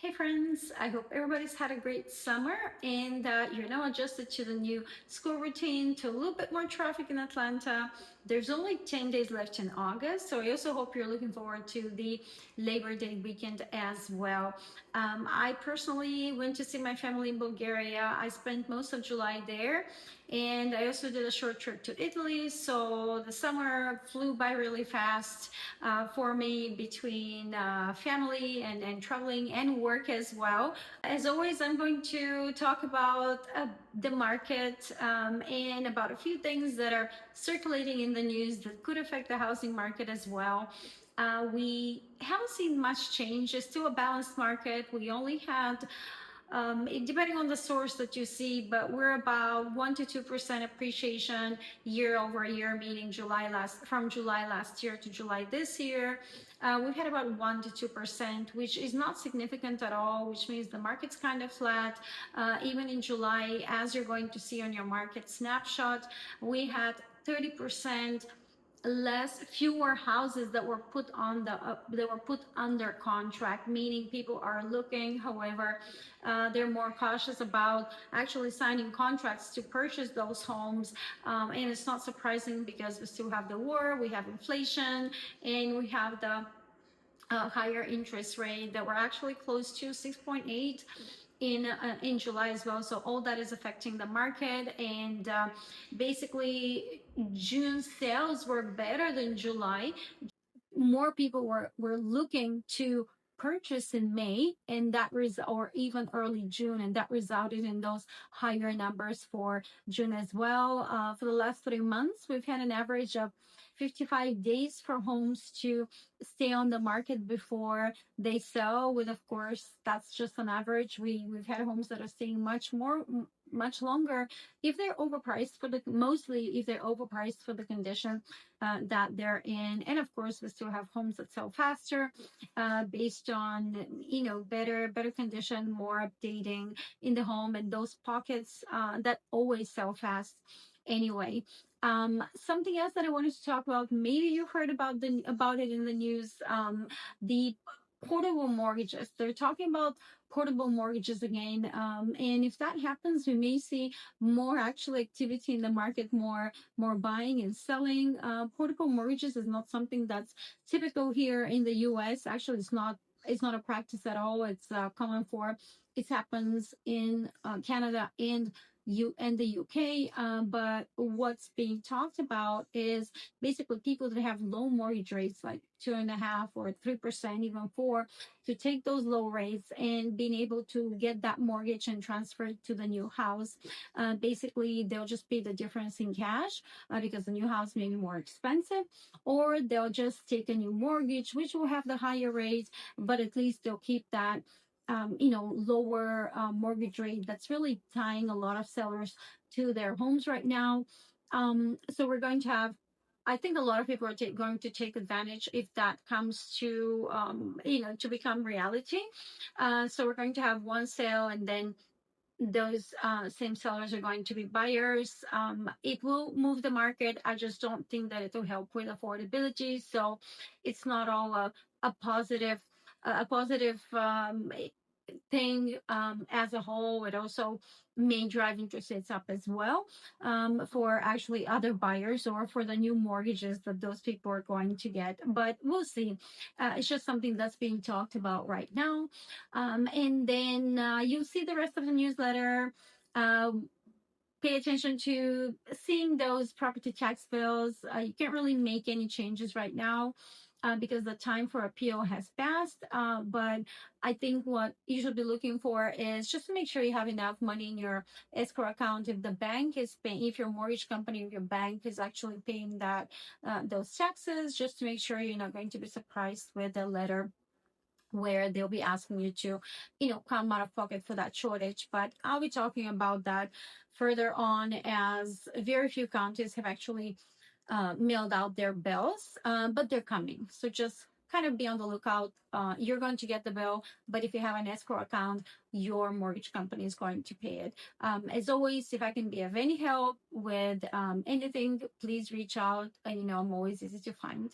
Hey friends, I hope everybody's had a great summer and you're now adjusted to the new school routine, to a little bit more traffic in Atlanta. There's only 10 days left in August, so I also hope you're looking forward to the Labor Day weekend as well. I personally went to see my family in Bulgaria. I spent most of July there, and I also did a short trip to Italy, so the summer flew by really fast for me between family and traveling and work as well. As always, I'm going to talk about the market and about a few things that are circulating in the news that could affect the housing market as well. We haven't seen much change. It's still a balanced market. We only had depending on the source that you see, but we're about 1 to 2% appreciation year over year, meaning July last year to July this year. We've had about 1 to 2%, which is not significant at all, which means the market's kind of flat. Even in July, as you're going to see on your market snapshot, we had 30% fewer houses that were put on that were put under contract, meaning people are looking. However, they're more cautious about actually signing contracts to purchase those homes, and it's not surprising because we still have the war, we have inflation, and we have the higher interest rate that were actually close to 6.8 in July as well. So all that is affecting the market, and basically June sales were better than July. More people were looking to purchase in May, and or even early June, and that resulted in those higher numbers for June as well. For the last 3 months, we've had an average of 55 days for homes to stay on the market before they sell. With, of course, that's just an average. We've had homes that are staying much longer if they're overpriced for the mostly if they're overpriced for the condition that they're in. And of course, we still have homes that sell faster based on better condition, more updating in the home, and those pockets that always sell fast anyway. Something else that I wanted to talk about, maybe you heard about it in the news, the portable mortgages. They're talking about portable mortgages again, and if that happens, we may see more actual activity in the market, more buying and selling. Portable mortgages is not something that's typical here in the U.S. Actually, it's not a practice at all. It's common for it happens in Canada and the UK. But what's being talked about is basically people that have low mortgage rates, like 2.5 or 3%, even 4, to take those low rates and being able to get that mortgage and transfer it to the new house. Basically, they'll just pay the difference in cash because the new house may be more expensive, or they'll just take a new mortgage, which will have the higher rates, but at least they'll keep that lower mortgage rate that's really tying a lot of sellers to their homes right now. So we're going to have, I think a lot of people are going to take advantage if that comes to, to become reality. So we're going to have one sale, and then those same sellers are going to be buyers. It will move the market. I just don't think that it will help with affordability. So it's not all a positive thing as a whole. It also may drive interest rates up as well for actually other buyers or for the new mortgages that those people are going to get. But we'll see. It's just something that's being talked about right now. And then you'll see the rest of the newsletter. Pay attention to seeing those property tax bills. You can't really make any changes right now because the time for appeal has passed. But I think what you should be looking for is just to make sure you have enough money in your escrow account. If the bank is paying, if your mortgage company or your bank is actually paying those taxes, just to make sure you're not going to be surprised with a letter where they'll be asking you to, come out of pocket for that shortage. But I'll be talking about that further on, as very few counties have actually mailed out their bills, but they're coming. So just kind of be on the lookout. You're going to get the bill, but if you have an escrow account, your mortgage company is going to pay it. As always, if I can be of any help with anything, please reach out. I'm always easy to find.